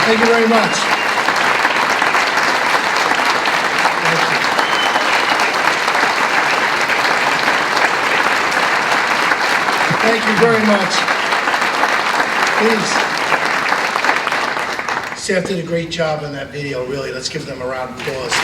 Thank you very much. Thank you very much. Please. Staff did a great job on that video, really. Let's give them a round of applause.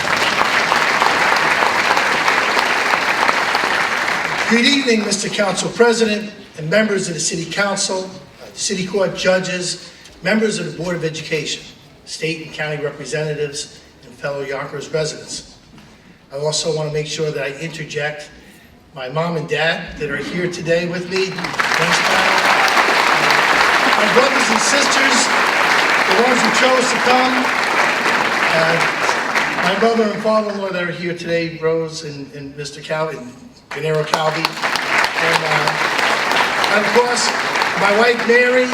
Good evening, Mr. Council President and members of the City Council, City Court judges, members of the Board of Education, state and county representatives, and fellow Yonkers residents. I also want to make sure that I interject my mom and dad that are here today with me, Mike Spano, my brothers and sisters, the ones who chose to come, my mother and father-in-law that are here today, Rose and Mr. Calvi, Gennaro Calvi, and of course, my wife Mary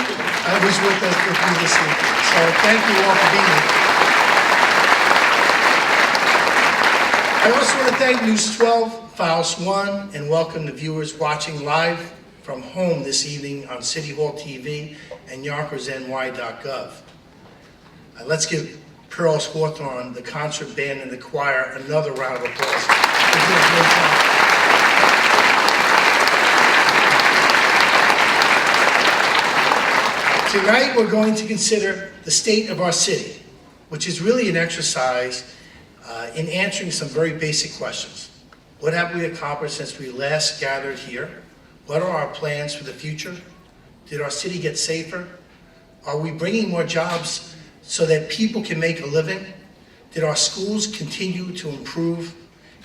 was with us with me this evening. So thank you all for being here. I also want to thank News 12, Files 1, and welcome the viewers watching live from home this evening on City Hall TV and YonkersNY.gov. Let's give Pearl Hawthorne, the concert band and the choir, another round of applause. They did a great job. Tonight we're going to consider the state of our city, which is really an exercise in answering some very basic questions. What have we accomplished since we last gathered here? What are our plans for the future? Did our city get safer? Are we bringing more jobs so that people can make a living? Did our schools continue to improve?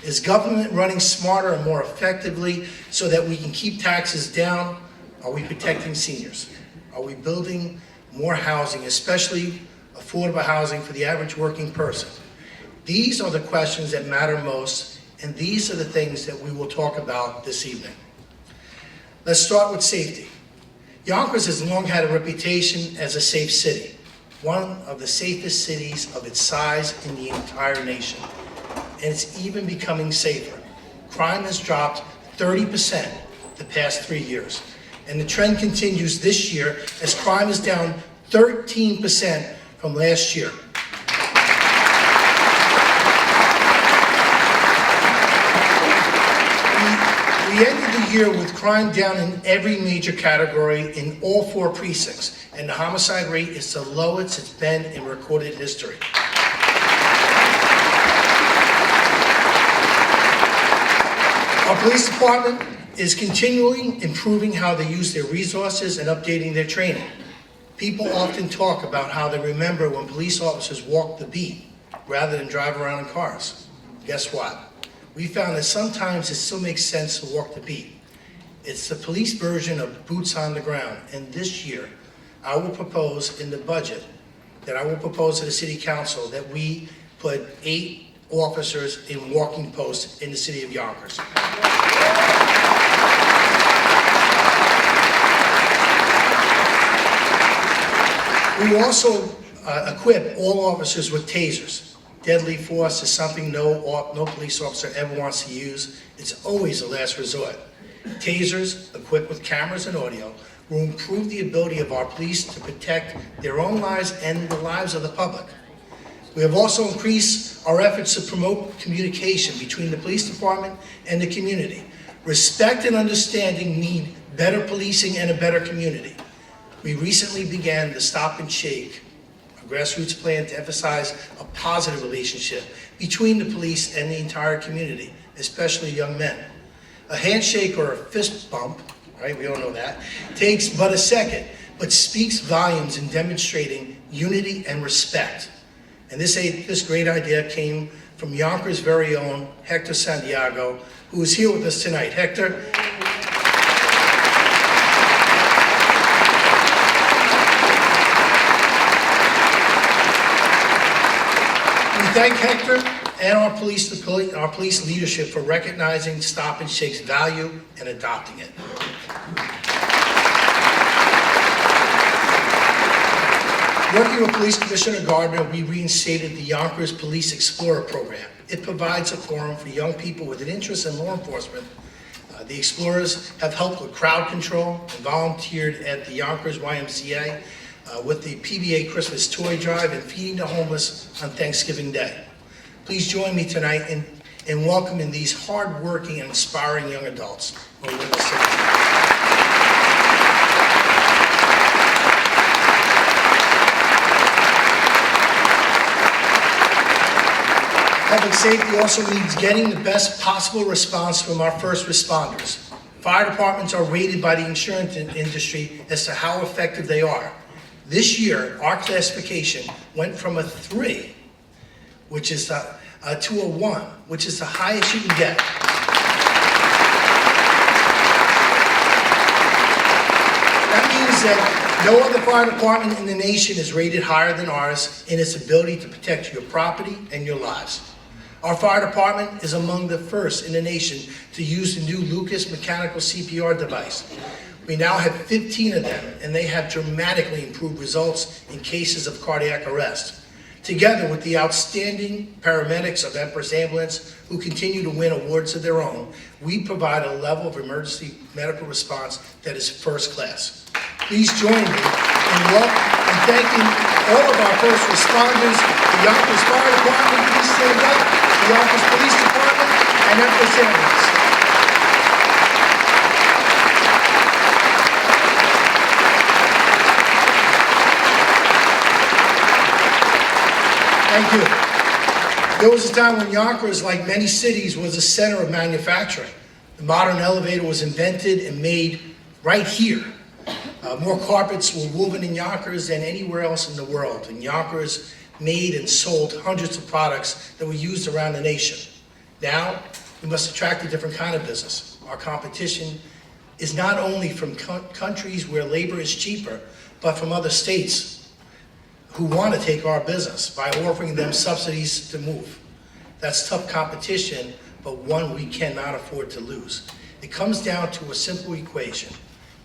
Is government running smarter and more effectively so that we can keep taxes down? Are we protecting seniors? Are we building more housing, especially affordable housing for the average working person? These are the questions that matter most, and these are the things that we will talk about this evening. Let's start with safety. Yonkers has long had a reputation as a safe city, one of the safest cities of its size in the entire nation, and it's even becoming safer. Crime has dropped 30% the past 3 years. And the trend continues this year as crime is down 13% from last year. We ended the year with crime down in every major category in all 4 precincts, and the homicide rate is the lowest it's been in recorded history. Our police department is continually improving how they use their resources and updating their training. People often talk about how they remember when police officers walked the beat rather than drive around in cars. Guess what? We found that sometimes it still makes sense to walk the beat. It's the police version of boots on the ground, and this year I will propose in the budget that I will propose to the City Council that we put 8 officers in walking posts in the city of Yonkers. We will also equip all officers with tasers. Deadly force is something no police officer ever wants to use. It's always a last resort. Tasers, equipped with cameras and audio, will improve the ability of our police to protect their own lives and the lives of the public. We have also increased our efforts to promote communication between the police department and the community. Respect and understanding need better policing and a better community. We recently began the Stop and Shake, a grassroots plan to emphasize a positive relationship between the police and the entire community, especially young men. A handshake or a fist bump, right, we all know that, takes but a second, but speaks volumes in demonstrating unity and respect. And this great idea came from Yonkers' very own Hector Santiago, who is here with us tonight. Hector. We thank Hector and our police leadership for recognizing Stop and Shake's value and adopting it. Working with Police Commissioner Gardner, we reinstated the Yonkers Police Explorer program. It provides a forum for young people with an interest in law enforcement. The Explorers have helped with crowd control and volunteered at the Yonkers YMCA with the PBA Christmas Toy Drive and Feeding the Homeless on Thanksgiving Day. Please join me tonight in welcoming these hard-working and inspiring young adults who are with us today. Public safety also means getting the best possible response from our first responders. Fire departments are rated by the insurance industry as to how effective they are. This year, our classification went from a 3, which is to a 1, which is the highest you can get. That means that no other fire department in the nation is rated higher than ours in its ability to protect your property and your lives. Our fire department is among the first in the nation to use the new Lucas mechanical CPR device. We now have 15 of them, and they have dramatically improved results in cases of cardiac arrest. Together with the outstanding paramedics of Empress Ambulance, who continue to win awards of their own, we provide a level of emergency medical response that is first class. Please join me in thanking all of our first responders, the Yonkers Fire Department, please stand up, the Yonkers Police Department, and Empress Ambulance. Thank you. There was a time when Yonkers, like many cities, was a center of manufacturing. The modern elevator was invented and made right here. More carpets were woven in Yonkers than anywhere else in the world. And Yonkers made and sold hundreds of products that were used around the nation. Now, we must attract a different kind of business. Our competition is not only from countries where labor is cheaper, but from other states who want to take our business by offering them subsidies to move. That's tough competition, but one we cannot afford to lose. It comes down to a simple equation.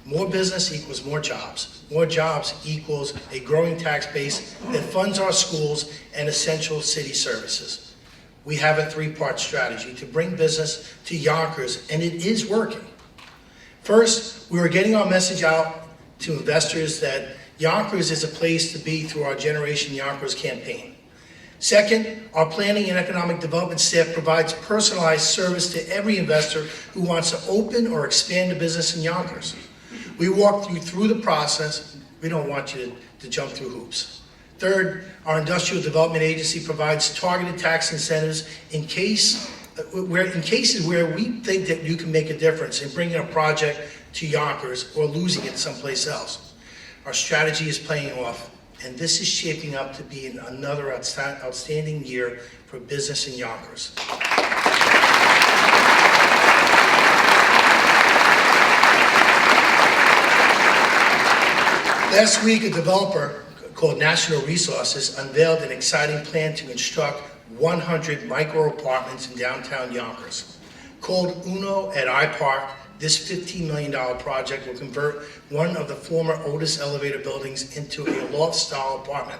More business equals more jobs. More jobs equals a growing tax base that funds our schools and essential city services. We have a 3-part strategy to bring business to Yonkers, and it is working. First, we are getting our message out to investors that Yonkers is a place to be through our Generation Yonkers campaign. Second, our planning and economic development staff provides personalized service to every investor who wants to open or expand a business in Yonkers. We walk you through the process. We don't want you to jump through hoops. Third, our industrial development agency provides targeted tax incentives in cases where we think that you can make a difference in bringing a project to Yonkers or losing it someplace else. Our strategy is paying off, and this is shaping up to be another outstanding year for business in Yonkers. Last week, a developer called National Resources unveiled an exciting plan to construct 100 micro apartments in downtown Yonkers. Called Uno at iPark, this $15 million project will convert one of the former Otis elevator buildings into a loft-style apartment.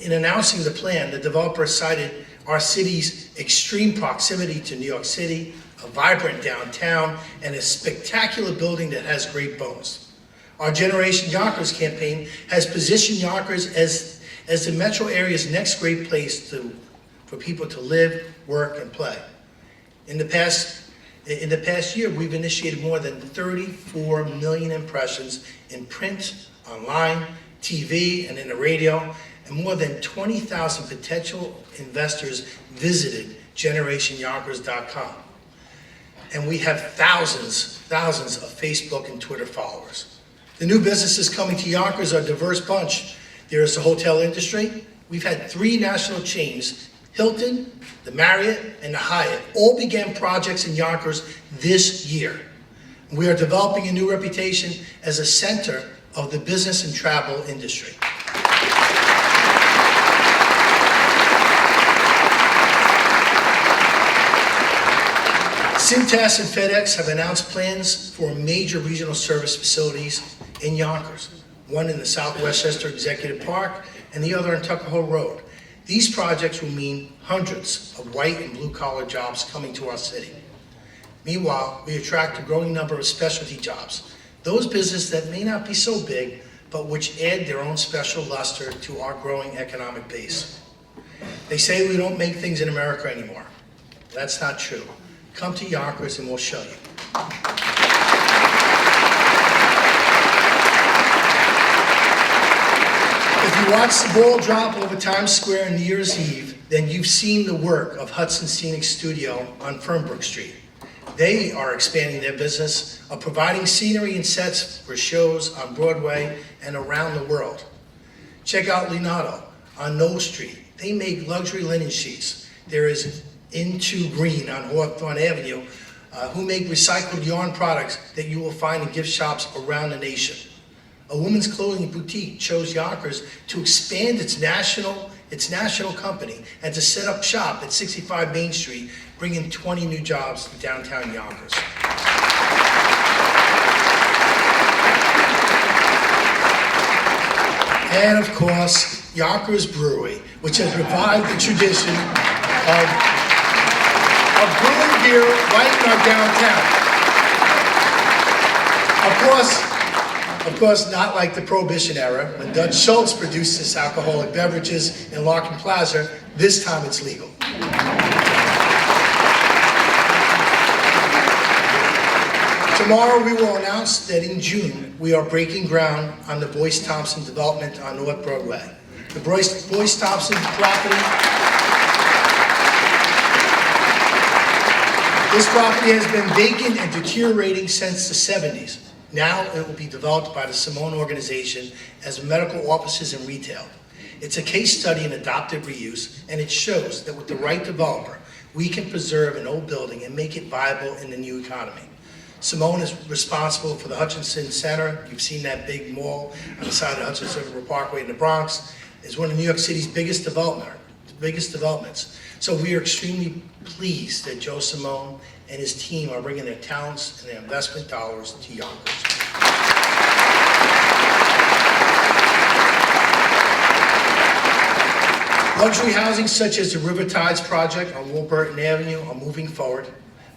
In announcing the plan, the developer cited our city's extreme proximity to New York City, a vibrant downtown, and a spectacular building that has great bones. Our Generation Yonkers campaign has positioned Yonkers as the metro area's next great place for people to live, work, and play. In the past year, we've initiated more than 34 million impressions in print, online, TV, and in the radio, and more than 20,000 potential investors visited GenerationYonkers.com. And we have thousands of Facebook and Twitter followers. The new businesses coming to Yonkers are a diverse bunch. There is the hotel industry. We've had 3 national chains, Hilton, the Marriott, and the Hyatt, all began projects in Yonkers this year. We are developing a new reputation as a center of the business and travel industry. Cintas and FedEx have announced plans for major regional service facilities in Yonkers, one in the South Westchester Executive Park and the other on Tuckahoe Road. These projects will mean hundreds of white and blue-collar jobs coming to our city. Meanwhile, we attract a growing number of specialty jobs, those businesses that may not be so big, but which add their own special luster to our growing economic base. They say we don't make things in America anymore. That's not true. Come to Yonkers and we'll show you. If you watch the ball drop over Times Square on New Year's Eve, then you've seen the work of Hudson Scenic Studio on Fernbrook Street. They are expanding their business of providing scenery and sets for shows on Broadway and around the world. Check out Leonardo on Knoll Street. They make luxury linen sheets. There is Into Green on Hawthorne Avenue, who make recycled yarn products that you will find in gift shops around the nation. A women's clothing boutique chose Yonkers to expand its national company and to set up shop at 65 Main Street, bringing 20 new jobs to downtown Yonkers. And of course, Yonkers Brewery, which has revived the tradition of brewing beer right in our downtown. Of course, not like the Prohibition era, when Dutch Schultz produced this alcoholic beverages in Larkin Plaza. This time it's legal. Tomorrow we will announce that in June we are breaking ground on the Boyce Thompson development on North Broadway. The Boyce Thompson property. This property has been vacant and deteriorating since the 70s. Now it will be developed by the Simone organization as medical offices and retail. It's a case study in adoptive reuse, and it shows that with the right developer, we can preserve an old building and make it viable in the new economy. Simone is responsible for the Hutchinson Center. You've seen that big mall on the side of the Hudson River Parkway in the Bronx. It's one of New York City's biggest developments. So we are extremely pleased that Joe Simone and his team are bringing their talents and their investment dollars to Yonkers. Luxury housing such as the River Tides project on Warburton Avenue are moving forward,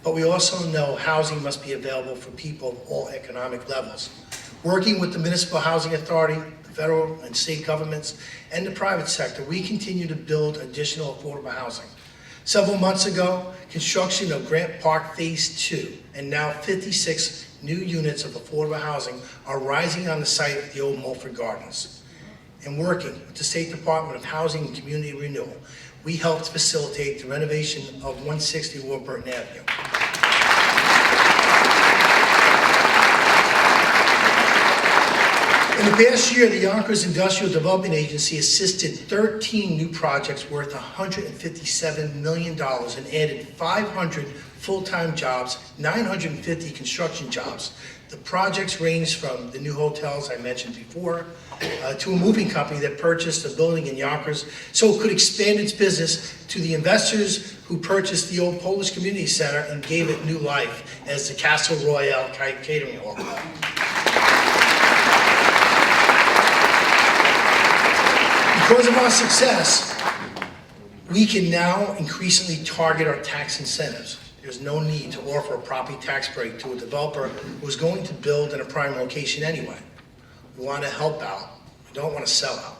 but we also know housing must be available for people of all economic levels. Working with the Municipal Housing Authority, the federal and state governments, and the private sector, we continue to build additional affordable housing. Several months ago, construction of Grant Park Phase 2 and now 56 new units of affordable housing are rising on the site of the old Mulford Gardens. And working with the State Department of Housing and Community Renewal, we helped facilitate the renovation of 160 Warburton Avenue. In the past year, the Yonkers Industrial Development Agency assisted 13 new projects worth $157 million and added 500 full-time jobs, 950 construction jobs. The projects range from the new hotels I mentioned before to a moving company that purchased a building in Yonkers so it could expand its business, to the investors who purchased the old Polish Community Center and gave it new life as the Castle Royale Catering Hall. Because of our success, we can now increasingly target our tax incentives. There's no need to offer a property tax break to a developer who's going to build in a prime location anyway. We want to help out. We don't want to sell out.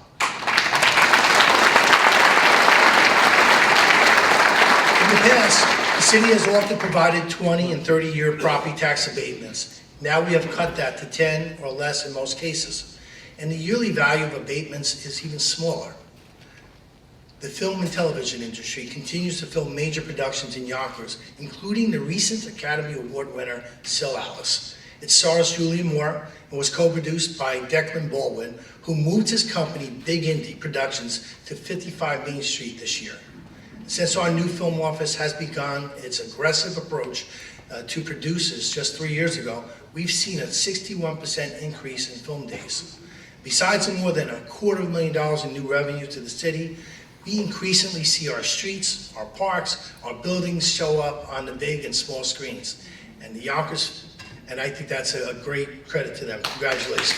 In the past, the city has often provided 20 and 30-year property tax abatements. Now we have cut that to 10 or less in most cases. And the yearly value of abatements is even smaller. The film and television industry continues to film major productions in Yonkers, including the recent Academy Award winner, Sil Alice. It stars Julia Moore and was co-produced by Declan Baldwin, who moved his company, Big Indie Productions, to 55 Main Street this year. Since our new film office has begun its aggressive approach to producers just 3 years ago, we've seen a 61% increase in film days. Besides the more than $250,000 in new revenue to the city, we increasingly see our streets, our parks, our buildings show up on the big and small screens. And the Yonkers, and I think that's a great credit to them. Congratulations.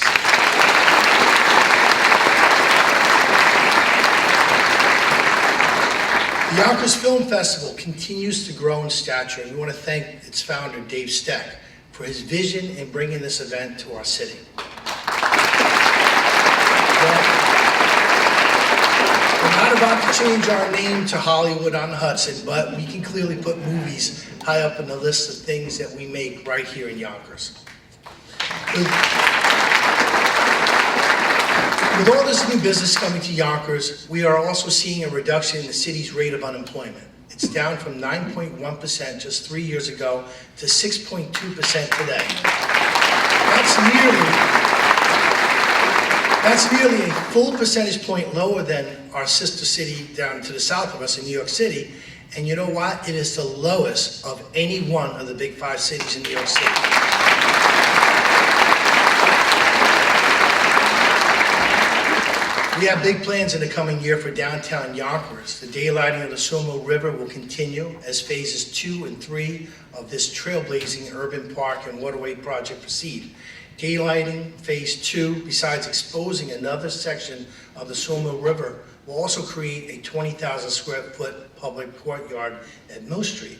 The Yonkers Film Festival continues to grow in stature, and we want to thank its founder, Dave Steck, for his vision in bringing this event to our city. not about to change our name to Hollywood on the Hudson, but we can clearly put movies high up in the list of things that we make right here in Yonkers. With all this new business coming to Yonkers, we are also seeing a reduction in the city's rate of unemployment. It's down from 9.1% just 3 years ago to 6.2% today. That's nearly a full percentage point lower than our sister city down to the south of us in New York City. And you know what? It is the lowest of any one of the big 5 cities in New York City. We have big plans in the coming year for downtown Yonkers. The daylighting of the Somo River will continue as phases 2 and 3 of this trailblazing urban park and waterway project proceed. Daylighting phase 2, besides exposing another section of the Somo River, will also create a 20,000 square foot public courtyard at Mill Street.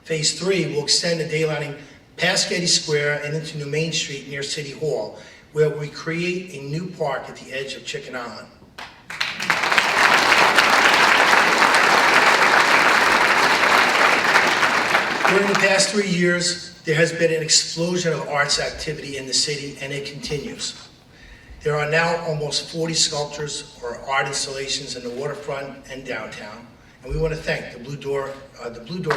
Phase 3 will extend the daylighting past Getty Square and into New Main Street near City Hall, where we create a new park at the edge of Chicken Island. During the past 3 years, there has been an explosion of arts activity in the city, and it continues. There are now almost 40 sculptures or art installations in the waterfront and downtown, and we want to thank the Blue Door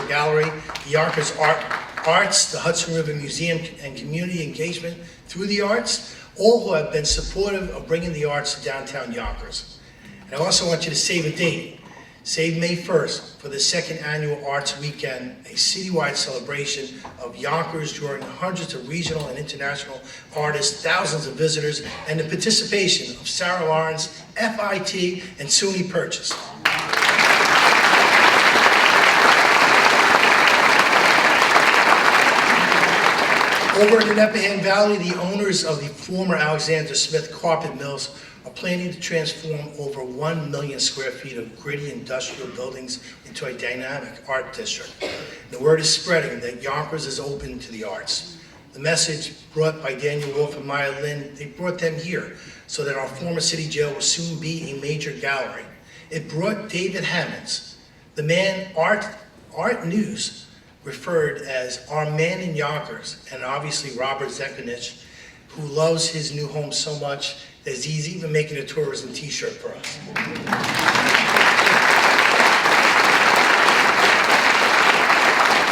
Gallery, the Yonkers Arts, the Hudson River Museum, and community engagement through the arts, all who have been supportive of bringing the arts to downtown Yonkers. And I also want you to save a date. Save May 1st for the 2nd annual Arts Weekend, a citywide celebration of Yonkers drawing hundreds of regional and international artists, thousands of visitors, and the participation of Sarah Lawrence, FIT, and SUNY Purchase. Over in the Neppahan Valley, the owners of the former Alexander Smith carpet mills are planning to transform over 1 million square feet of gritty industrial buildings into a dynamic art district. The word is spreading that Yonkers is open to the arts. The message brought by Daniel Wolf and Maya Lin, they brought them here so that our former city jail will soon be a major gallery. It brought David Hammonds, the man Art News referred as our man in Yonkers, and obviously Robert Zekanich, who loves his new home so much that he's even making a tourism t-shirt for us.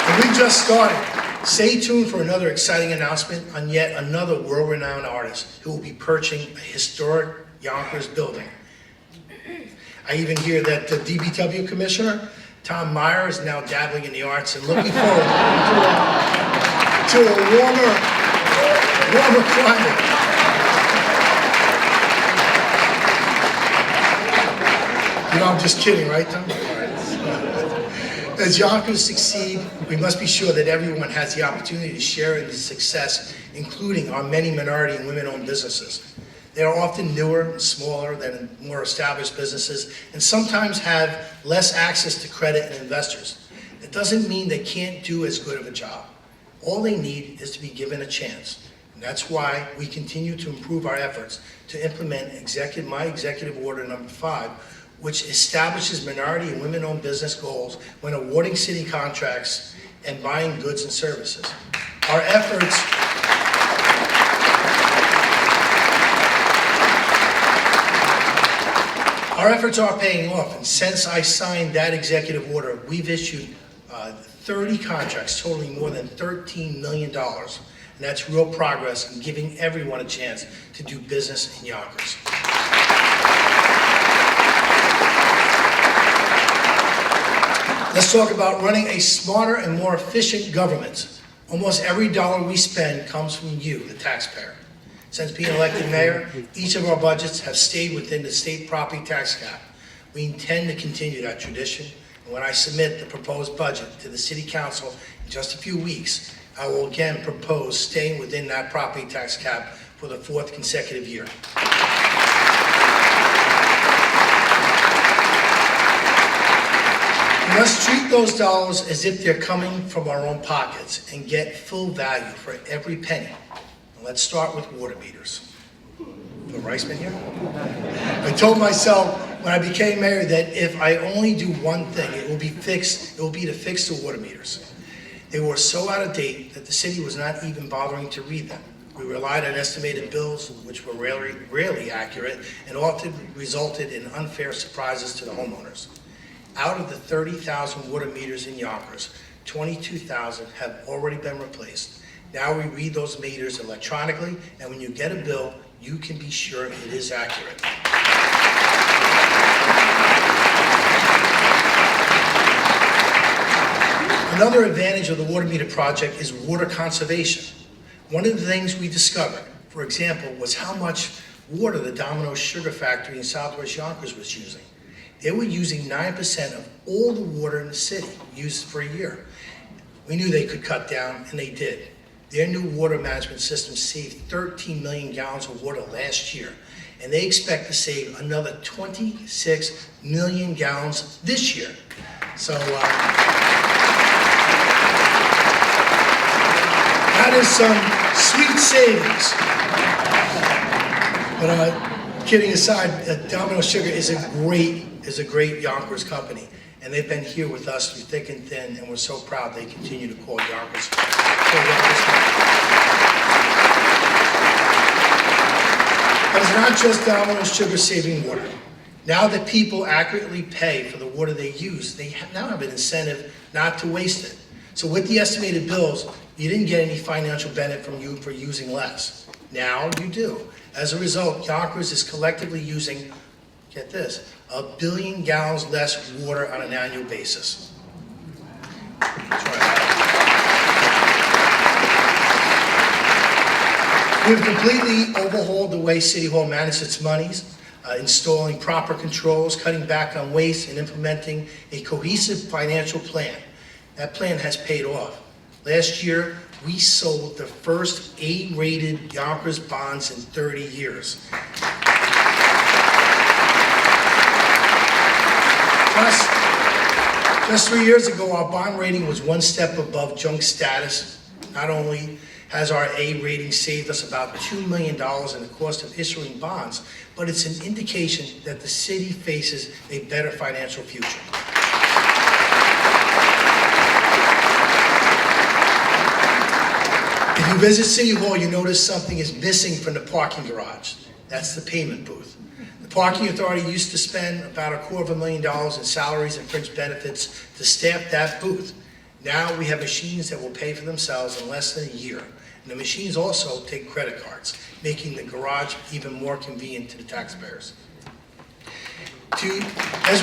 And we just started. Stay tuned for another exciting announcement on yet another world-renowned artist who will be purchasing a historic Yonkers building. I even hear that the DBW commissioner, Tom Meyer, is now dabbling in the arts and looking forward to a warmer climate. You know, I'm just kidding, right, Tom? As Yonkers succeed, we must be sure that everyone has the opportunity to share in the success, including our many minority and women-owned businesses. They are often newer and smaller than more established businesses, and sometimes have less access to credit and investors. It doesn't mean they can't do as good of a job. All they need is to be given a chance. And that's why we continue to improve our efforts to implement my executive order number 5, which establishes minority and women-owned business goals when awarding city contracts and buying goods and services. Our efforts are paying off, and since I signed that executive order, we've issued 30 contracts totaling more than $13 million. And that's real progress in giving everyone a chance to do business in Yonkers. Let's talk about running a smarter and more efficient government. Almost every dollar we spend comes from you, the taxpayer. Since being elected mayor, each of our budgets have stayed within the state property tax cap. We intend to continue that tradition, and when I submit the proposed budget to the City Council in just a few weeks, I will again propose staying within that property tax cap for the 4th consecutive year. We must treat those dollars as if they're coming from our own pockets and get full value for every penny. Let's start with water meters. The Riceman here? I told myself when I became mayor that if I only do one thing, it will be to fix the water meters. They were so out of date that the city was not even bothering to read them. We relied on estimated bills, which were rarely accurate and often resulted in unfair surprises to the homeowners. Out of the 30,000 water meters in Yonkers, 22,000 have already been replaced. Now we read those meters electronically, and when you get a bill, you can be sure it is accurate. Another advantage of the water meter project is water conservation. One of the things we discovered, for example, was how much water the Domino's Sugar Factory in Southwest Yonkers was using. They were using 9% of all the water in the city used for a year. We knew they could cut down, and they did. Their new water management system saved 13 million gallons of water last year, and they expect to save another 26 million gallons this year. So that is some sweet savings. But kidding aside, Domino's Sugar is a great Yonkers company, and they've been here with us through thick and thin, and we're so proud they continue to call Yonkers. But it's not just Domino's Sugar saving water. Now that people accurately pay for the water they use, they now have an incentive not to waste it. So with the estimated bills, you didn't get any financial benefit from you for using less. Now you do. As a result, Yonkers is collectively using, get this, 1 billion gallons less water on an annual basis. We've completely overhauled the way City Hall manages its monies, installing proper controls, cutting back on waste, and implementing a cohesive financial plan. That plan has paid off. Last year, we sold the first A-rated Yonkers bonds in 30 years. Just 3 years ago, our bond rating was one step above junk status. Not only has our A rating saved us about $2 million in the cost of issuing bonds, but it's an indication that the city faces a better financial future. If you visit City Hall, you notice something is missing from the parking garage. That's the payment booth. The Parking Authority used to spend about $250,000 in salaries and fringe benefits to staff that booth. Now we have machines that will pay for themselves in less than a year. And the machines also take credit cards, making the garage even more convenient to the taxpayers. As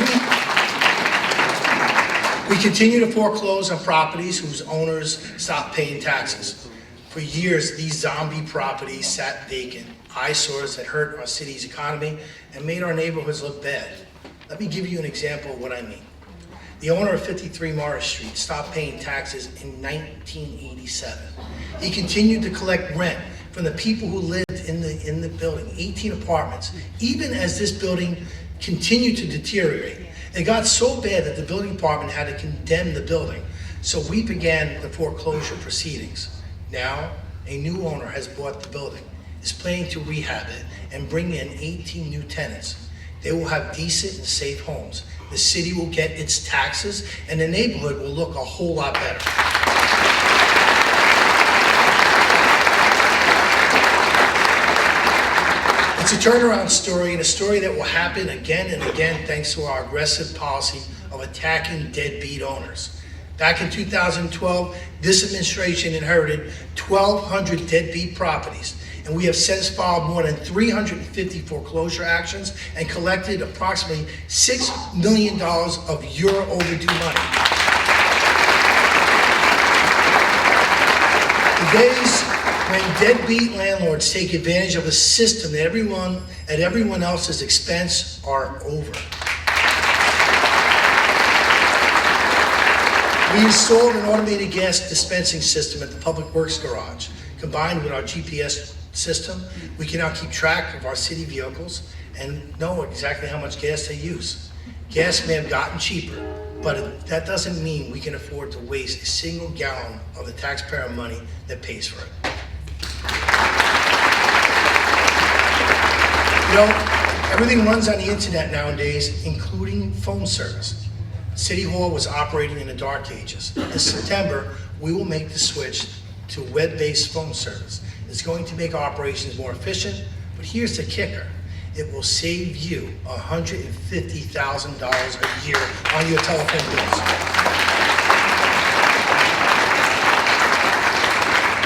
we continue to foreclose on properties whose owners stop paying taxes. For years, these zombie properties sat vacant, eyesores that hurt our city's economy and made our neighborhoods look bad. Let me give you an example of what I mean. The owner of 53 Morris Street stopped paying taxes in 1987. He continued to collect rent from the people who lived in the building, 18 apartments, even as this building continued to deteriorate. It got so bad that the building department had to condemn the building. So we began the foreclosure proceedings. Now, a new owner has bought the building, is planning to rehab it, and bring in 18 new tenants. They will have decent and safe homes. The city will get its taxes, and the neighborhood will look a whole lot better. It's a turnaround story, and a story that will happen again and again thanks to our aggressive policy of attacking deadbeat owners. Back in 2012, this administration inherited 1,200 deadbeat properties, and we have since filed more than 350 foreclosure actions and collected approximately $6 million of your overdue money. The days when deadbeat landlords take advantage of a system at everyone else's expense are over. We installed an automated gas dispensing system at the Public Works garage. Combined with our GPS system, we can now keep track of our city vehicles and know exactly how much gas they use. Gas may have gotten cheaper, but that doesn't mean we can afford to waste a single gallon of the taxpayer money that pays for it. You know, Everything runs on the internet nowadays, including phone service. City Hall was operating in the dark ages. This September, we will make the switch to web-based phone service. It's going to make operations more efficient, but here's the kicker. It will save you $150,000 a year on your telephone bills.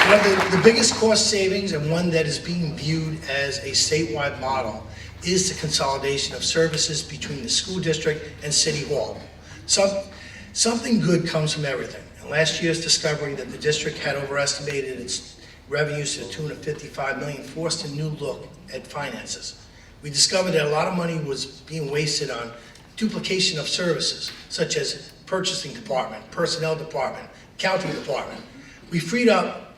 One of the biggest cost savings, and one that is being viewed as a statewide model, is the consolidation of services between the school district and City Hall. Something good comes from everything. And last year's discovery that the district had overestimated its revenues to the tune of $55 million forced a new look at finances. We discovered that a lot of money was being wasted on duplication of services, such as purchasing department, personnel department, accounting department. We freed up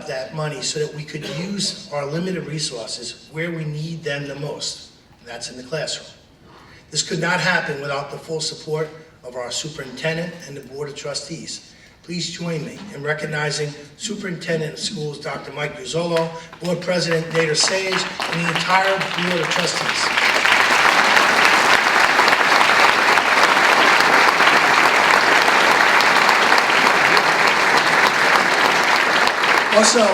that money so that we could use our limited resources where we need them the most, and that's in the classroom. This could not happen without the full support of our superintendent and the board of trustees. Please join me in recognizing Superintendent of Schools, Dr. Mike Spano, Board President Nader Sage, and the entire Board of Trustees. Also,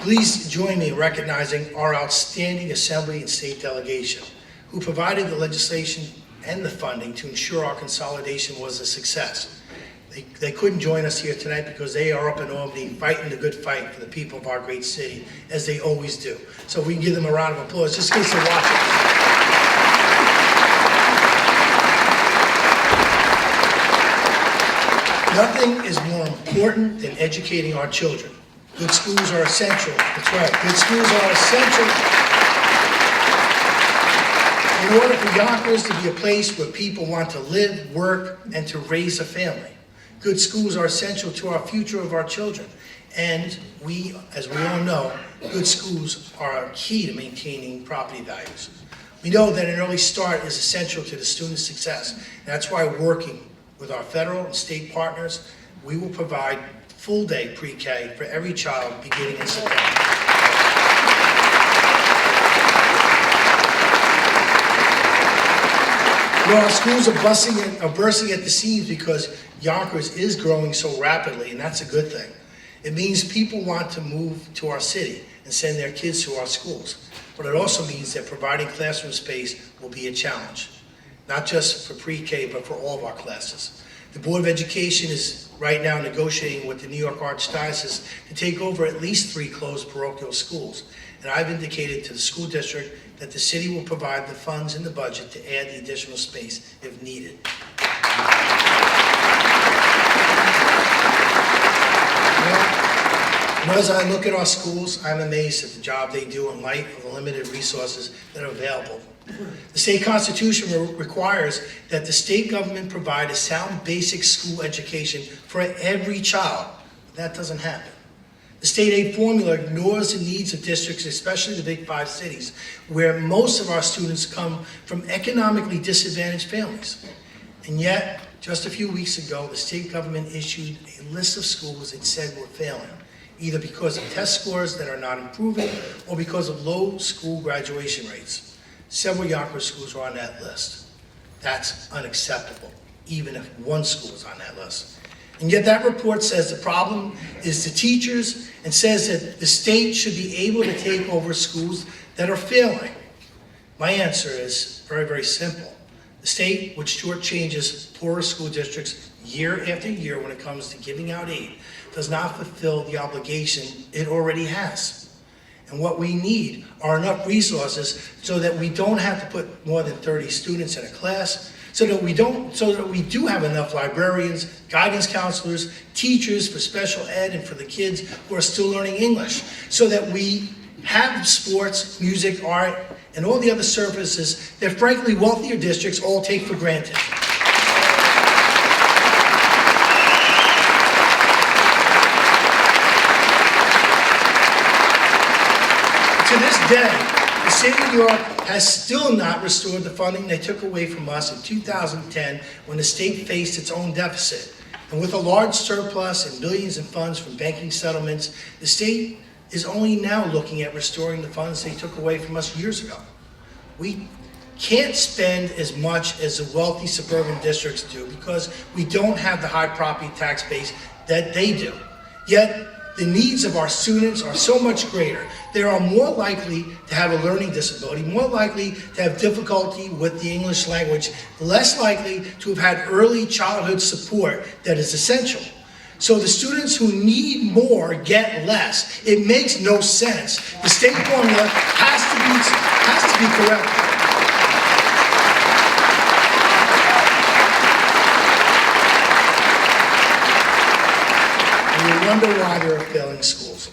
please join me in recognizing our outstanding Assembly and State delegation, who provided the legislation and the funding to ensure our consolidation was a success. They couldn't join us here tonight because they are up in Albany fighting the good fight for the people of our great city, as they always do. So if we can give them a round of applause, just in case they're watching. Nothing is more important than educating our children. Good schools are essential. That's right, good schools are essential. In order for Yonkers to be a place where people want to live, work, and to raise a family. Good schools are essential to our future of our children. And we, as we all know, good schools are key to maintaining property values. We know that an early start is essential to the student's success. And that's why, working with our federal and state partners, we will provide full-day pre-K for every child beginning in September. Well, our schools are bursting at the seams because Yonkers is growing so rapidly, and that's a good thing. It means people want to move to our city and send their kids to our schools. But it also means that providing classroom space will be a challenge, not just for pre-K, but for all of our classes. The Board of Education is right now negotiating with the New York Archdiocese to take over at least 3 closed parochial schools. And I've indicated to the school district that the city will provide the funds in the budget to add the additional space if needed. As I look at our schools, I'm amazed at the job they do in light of the limited resources that are available. The state constitution requires that the state government provide a sound basic school education for every child. That doesn't happen. The state aid formula ignores the needs of districts, especially the big 5 cities, where most of our students come from economically disadvantaged families. And yet, just a few weeks ago, the state government issued a list of schools it said were failing, either because of test scores that are not improving or because of low school graduation rates. Several Yonkers schools are on that list. That's unacceptable, even if one school is on that list. And yet that report says the problem is the teachers, and says that the state should be able to take over schools that are failing. My answer is very, very simple. The state, which shortchanges poorer school districts year after year when it comes to giving out aid, does not fulfill the obligation it already has. And what we need are enough resources so that we don't have to put more than 30 students in a class, so that we do have enough librarians, guidance counselors, teachers for special ed and for the kids who are still learning English, so that we have sports, music, art, and all the other services that frankly wealthier districts all take for granted. To this day, the state of New York has still not restored the funding they took away from us in 2010 when the state faced its own deficit. And with a large surplus and billions in funds from banking settlements, the state is only now looking at restoring the funds they took away from us years ago. We can't spend as much as the wealthy suburban districts do because we don't have the high property tax base that they do. Yet, the needs of our students are so much greater. They are more likely to have a learning disability, more likely to have difficulty with the English language, less likely to have had early childhood support that is essential. So the students who need more get less. It makes no sense. The state formula has to be corrected. We wonder why there are failing schools.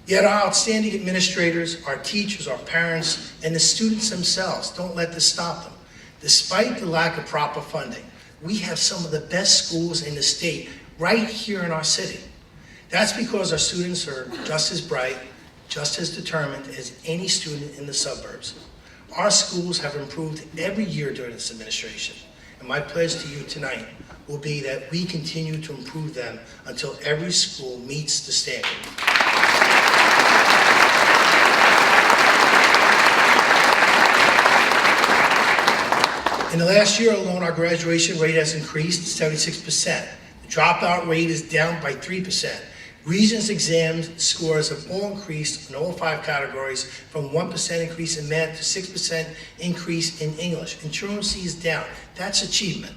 Yet our outstanding administrators, our teachers, our parents, and the students themselves don't let this stop them. Despite the lack of proper funding, we have some of the best schools in the state right here in our city. That's because our students are just as bright, just as determined as any student in the suburbs. Our schools have improved every year during this administration, and my pledge to you tonight will be that we continue to improve them until every school meets the standard. In the last year alone, our graduation rate has increased to 76%. The dropout rate is down by 3%. Regents exams scores have all increased in all 5 categories, from 1% increase in math to 6% increase in English. And truancy is down. That's achievement.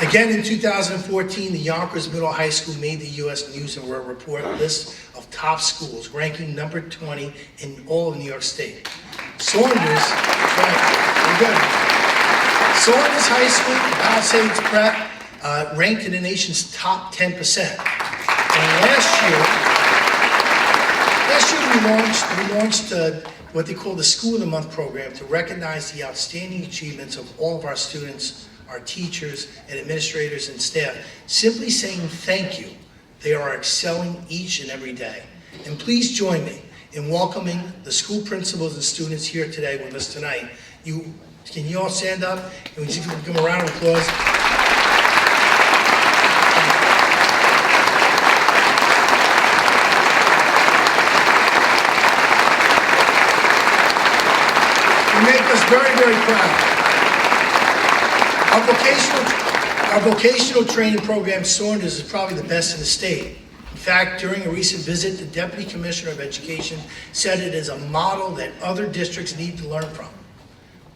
Again, in 2014, the Yonkers Middle High School made the U.S. News and World Report list of top schools, ranking number 20 in all of New York State. Saunders High School, Palisades Prep, ranked in the nation's top 10%. And last year we launched what they call the School of the Month program to recognize the outstanding achievements of all of our students, our teachers and administrators and staff, simply saying thank you. They are excelling each and every day. And please join me in welcoming the school principals and students here today with us tonight. Can you all stand up? And we just give them a round of applause. You make us very, very proud. Our vocational training program, Saunders, is probably the best in the state. In fact, during a recent visit, the Deputy Commissioner of Education said it is a model that other districts need to learn from.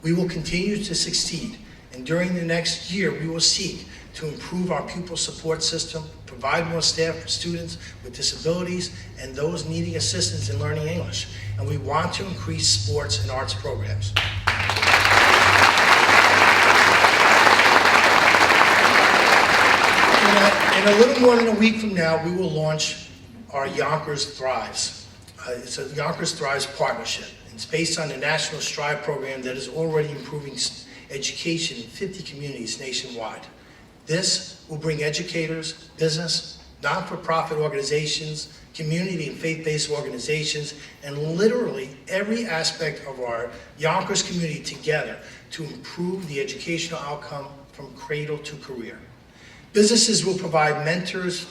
We will continue to succeed, and during the next year, we will seek to improve our pupil support system, provide more staff for students with disabilities and those needing assistance in learning English, and we want to increase sports and arts programs. In a little more than a week from now, we will launch our Yonkers Thrives. It's a Yonkers Thrives partnership. It's based on the National Strive program that is already improving education in 50 communities nationwide. This will bring educators, business, not-for-profit organizations, community and faith-based organizations, and literally every aspect of our Yonkers community together to improve the educational outcome from cradle to career. Businesses will provide mentors.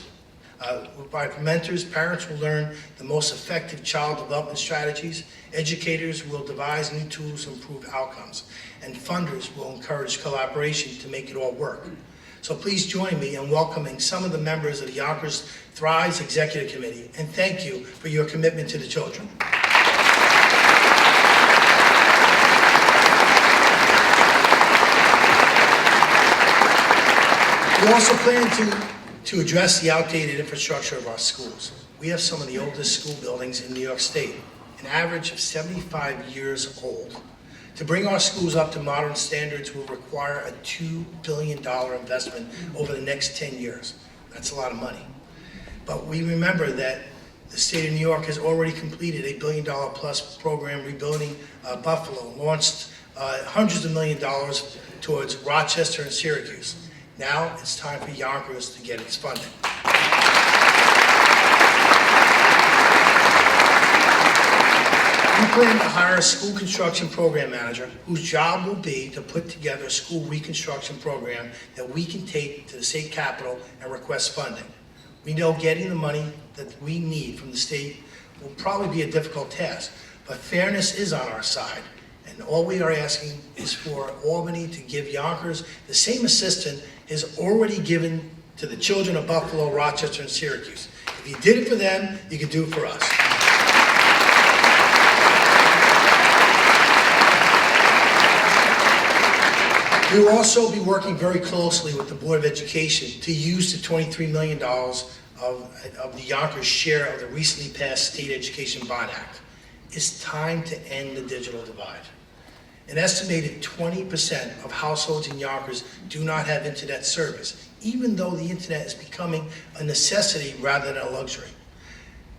Parents will learn the most effective child development strategies. Educators will devise new tools to improve outcomes. And funders will encourage collaboration to make it all work. So please join me in welcoming some of the members of the Yonkers Thrives Executive Committee, and thank you for your commitment to the children. We also plan to address the outdated infrastructure of our schools. We have some of the oldest school buildings in New York State, an average of 75 years old. To bring our schools up to modern standards will require a $2 billion investment over the next 10 years. That's a lot of money. But we remember that the state of New York has already completed a $1 billion plus program rebuilding Buffalo, launched hundreds of millions of dollars towards Rochester and Syracuse. Now it's time for Yonkers to get its funding. We plan to hire a school construction program manager whose job will be to put together a school reconstruction program that we can take to the state capitol and request funding. We know getting the money that we need from the state will probably be a difficult task, but fairness is on our side. And all we are asking is for Albany to give Yonkers the same assistance is already given to the children of Buffalo, Rochester, and Syracuse. If you did it for them, you could do it for us. We will also be working very closely with the Board of Education to use the $23 million of the Yonkers share of the recently passed State Education Bond Act. It's time to end the digital divide. An estimated 20% of households in Yonkers do not have internet service, even though the internet is becoming a necessity rather than a luxury.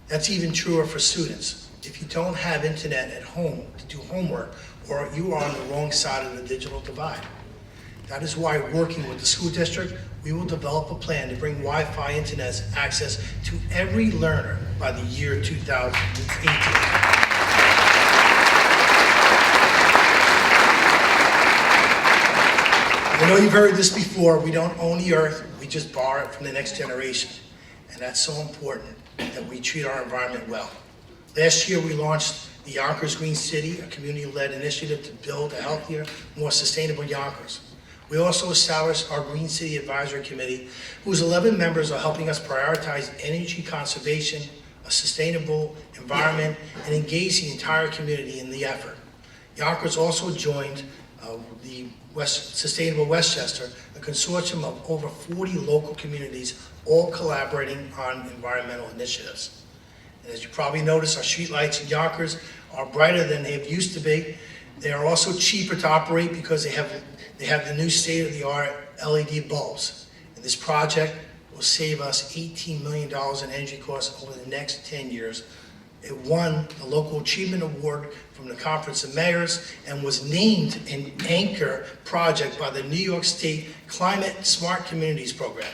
That's even truer for students. If you don't have internet at home to do homework, or you are on the wrong side of the digital divide. That is why, working with the school district, we will develop a plan to bring Wi-Fi internet access to every learner by the year 2018. I know you've heard this before, we don't own the earth, we just borrow it from the next generation. And that's so important that we treat our environment well. Last year we launched the Yonkers Green City, a community-led initiative to build a healthier, more sustainable Yonkers. We also established our Green City Advisory Committee, whose 11 members are helping us prioritize energy conservation, a sustainable environment, and engage the entire community in the effort. Yonkers also joined the Sustainable Westchester, a consortium of over 40 local communities, all collaborating on environmental initiatives. And as you probably noticed, our streetlights in Yonkers are brighter than they've used to be. They are also cheaper to operate because they have the new state-of-the-art LED bulbs. And this project will save us $18 million in energy costs over the next 10 years. It won the Local Achievement Award from the Conference of Mayors and was named an anchor project by the New York State Climate Smart Communities Program.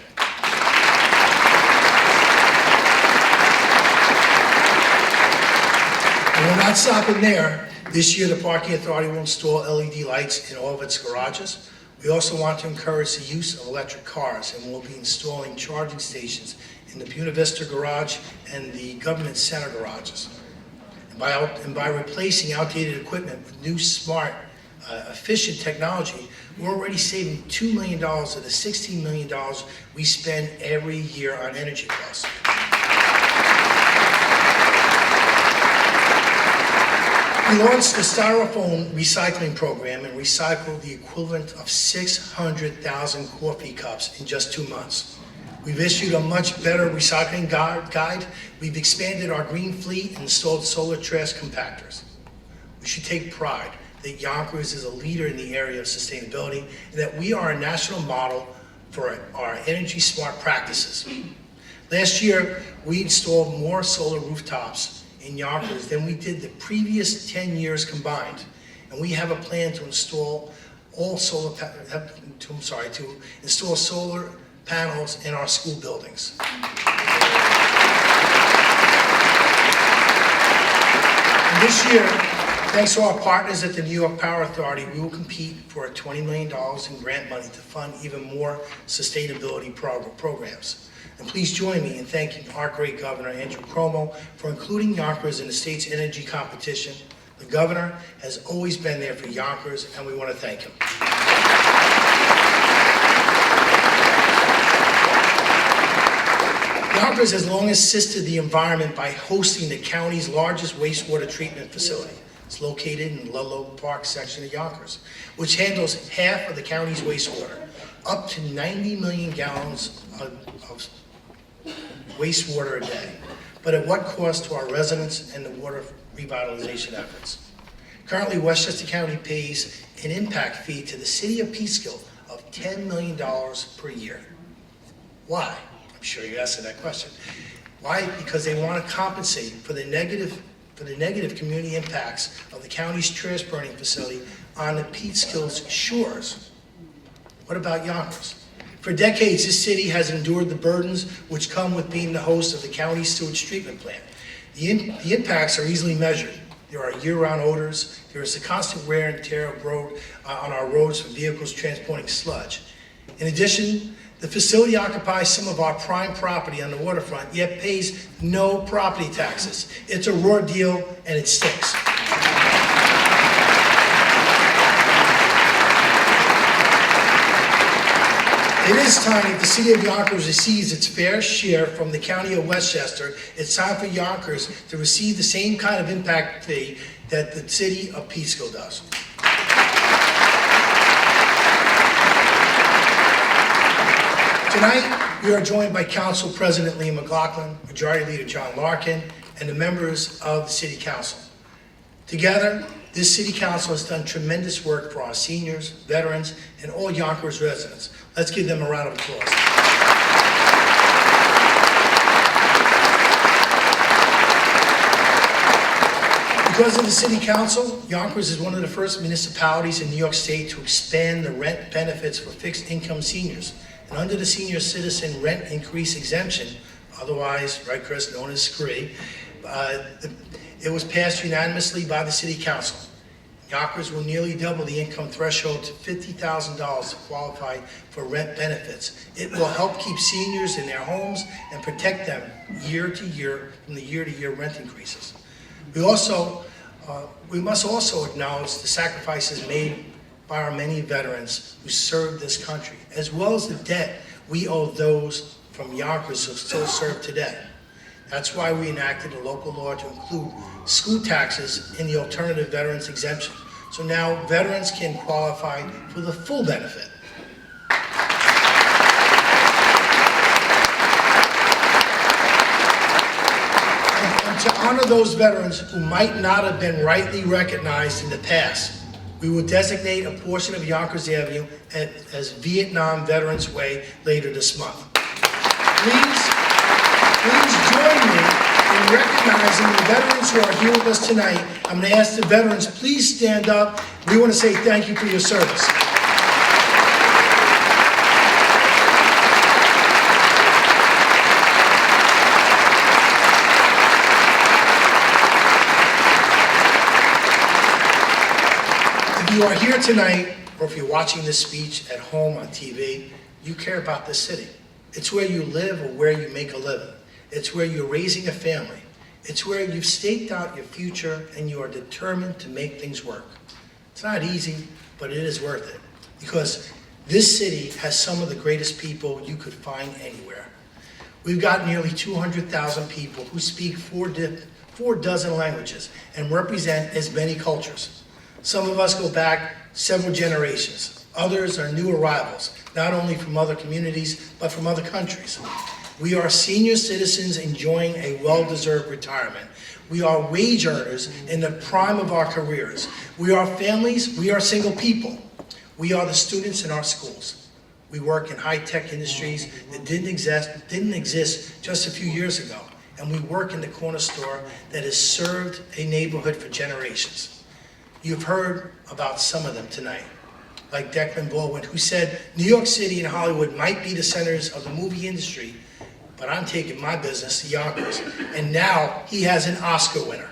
And we're not stopping there. This year, the Parking Authority will install LED lights in all of its garages. We also want to encourage the use of electric cars, and we'll be installing charging stations in the Buena Vista garage and the Government Center garages. And by replacing outdated equipment with new, smart, efficient technology, we're already saving $2 million of the $16 million we spend every year on energy costs. We launched the Styrofoam recycling program and recycled the equivalent of 600,000 coffee cups in just 2 months. We've issued a much better recycling guide. We've expanded our green fleet and installed solar trash compactors. We should take pride that Yonkers is a leader in the area of sustainability and that we are a national model for our energy smart practices. Last year, we installed more solar rooftops in Yonkers than we did the previous 10 years combined. And we have a plan to install solar panels in our school buildings. And this year, thanks to our partners at the New York Power Authority, we will compete for $20 million in grant money to fund even more sustainability programs. And please join me in thanking our great Governor, Andrew Cuomo, for including Yonkers in the state's energy competition. The Governor has always been there for Yonkers, and we want to thank him. Yonkers has long assisted the environment by hosting the county's largest wastewater treatment facility. It's located in Ludlow Park section of Yonkers, which handles half of the county's wastewater, up to 90 million gallons of wastewater a day. But at what cost to our residents and the water revitalization efforts? Currently, Westchester County pays an impact fee to the city of Peekskill of $10 million per year. Why? I'm sure you're asking that question. Why? Because they want to compensate for the negative community impacts of the county's trash burning facility on the Peekskill's shores. What about Yonkers? For decades, this city has endured the burdens which come with being the host of the county's sewage treatment plant. The impacts are easily measured. There are year-round odors. There is the constant wear and tear of on our roads from vehicles transporting sludge. In addition, The facility occupies some of our prime property on the waterfront, yet pays no property taxes. It's a raw deal, and it stinks. It is time that the city of Yonkers receives its fair share from the county of Westchester. It's time for Yonkers to receive the same kind of impact fee that the city of Peekskill does. Tonight, we are joined by Council President Lee McLaughlin, Majority Leader John Larkin, and the members of the City Council. Together, this City Council has done tremendous work for our seniors, veterans, and all Yonkers residents. Let's give them a round of applause. Because of the City Council, Yonkers is one of the first municipalities in New York State to expand the rent benefits for fixed income seniors. And under the senior citizen rent increase exemption, otherwise, right, Chris, known as SCREE, it was passed unanimously by the City Council. Yonkers will nearly double the income threshold to $50,000 to qualify for rent benefits. It will help keep seniors in their homes and protect them year to year from the year-to-year rent increases. We must also acknowledge the sacrifices made by our many veterans who served this country, as well as the debt we owe those from Yonkers who still serve today. That's why we enacted a local law to include school taxes in the alternative veterans exemption. So now veterans can qualify for the full benefit. And to honor those veterans who might not have been rightly recognized in the past, we will designate a portion of Yonkers Avenue as Vietnam Veterans Way later this month. Please join me in recognizing the veterans who are here with us tonight. I'm going to ask the veterans, please stand up. We want to say thank you for your service. If you are here tonight, or if you're watching this speech at home on TV, you care about this city. It's where you live or where you make a living. It's where you're raising a family. It's where you've staked out your future and you are determined to make things work. It's not easy, but it is worth it, because this city has some of the greatest people you could find anywhere. We've got nearly 200,000 people who speak four dozen languages and represent as many cultures. Some of us go back several generations. Others are new arrivals, not only from other communities, but from other countries. We are senior citizens enjoying a well-deserved retirement. We are wage earners in the prime of our careers. We are families, we are single people. We are the students in our schools. We work in high-tech industries that didn't exist just a few years ago. And we work in the corner store that has served a neighborhood for generations. You've heard about some of them tonight, like Declan Baldwin, who said New York City and Hollywood might be the centers of the movie industry, but I'm taking my business to Yonkers. And now he has an Oscar winner.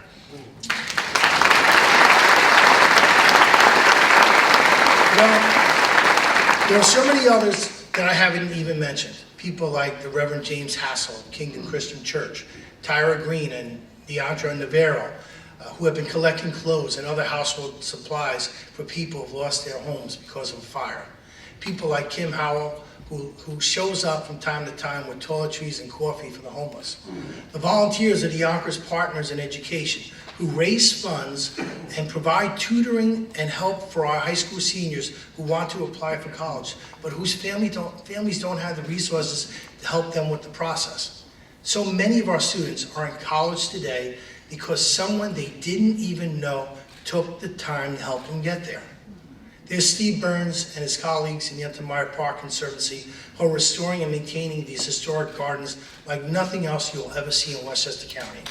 Well, there are so many others that I haven't even mentioned. People like the Reverend James Hassel of Kingdom Christian Church, Tyra Green and Deandra Navarro, who have been collecting clothes and other household supplies for people who lost their homes because of a fire. People like Kim Howell, who shows up from time to time with toiletries and coffee for the homeless. The volunteers of the Yonkers Partners in Education, who raise funds and provide tutoring and help for our high school seniors who want to apply for college, but whose families don't have the resources to help them with the process. So many of our students are in college today because someone they didn't even know took the time to help them get there. There's Steve Burns and his colleagues in the Untermeyer Park Conservancy who are restoring and maintaining these historic gardens like nothing else you'll ever see in Westchester County.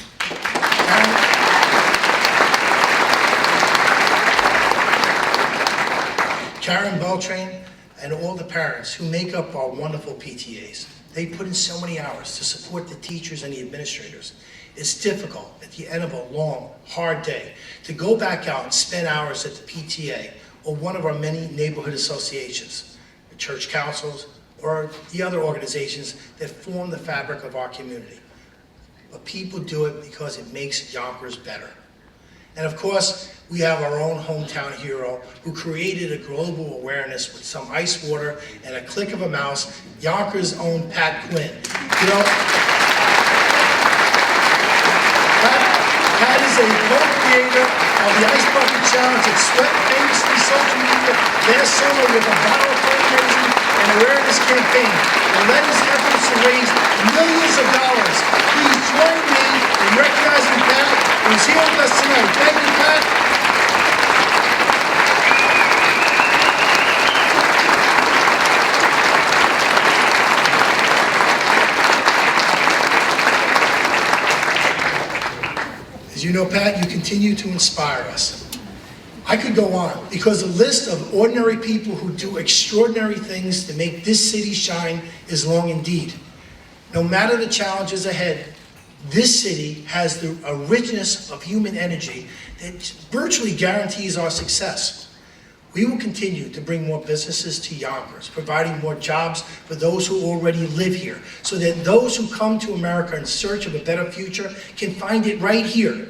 Karen Beltrain and all the parents who make up our wonderful PTAs. They put in so many hours to support the teachers and the administrators. It's difficult at the end of a long, hard day to go back out and spend hours at the PTA or one of our many neighborhood associations, the church councils, or the other organizations that form the fabric of our community. But people do it because it makes Yonkers better. And of course, we have our own hometown hero who created a global awareness with some ice water and a click of a mouse, Yonkers' own Pat Quinn. You know, Pat is a co-creator of the Ice Bucket Challenge that swept famously social media last summer with a viral fundraising and awareness campaign that led his efforts to raise millions of dollars. Please join me in recognizing Pat, who's here with us tonight. Thank you, Pat. As you know, Pat, you continue to inspire us. I could go on, because the list of ordinary people who do extraordinary things to make this city shine is long indeed. No matter the challenges ahead, this city has a richness of human energy that virtually guarantees our success. We will continue to bring more businesses to Yonkers, providing more jobs for those who already live here, so that those who come to America in search of a better future can find it right here.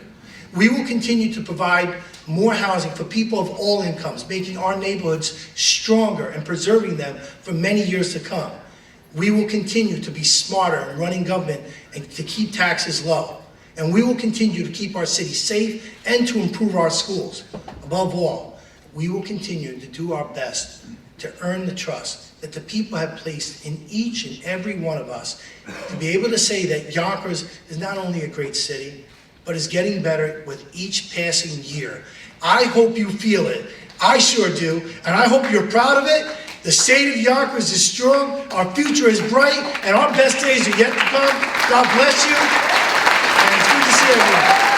We will continue to provide more housing for people of all incomes, making our neighborhoods stronger and preserving them for many years to come. We will continue to be smarter in running government and to keep taxes low. And we will continue to keep our city safe and to improve our schools. Above all, we will continue to do our best to earn the trust that the people have placed in each and every one of us, to be able to say that Yonkers is not only a great city, but is getting better with each passing year. I hope you feel it. I sure do, and I hope you're proud of it. The state of Yonkers is strong, our future is bright, and our best days are yet to come. God bless you, and it's good to see everyone.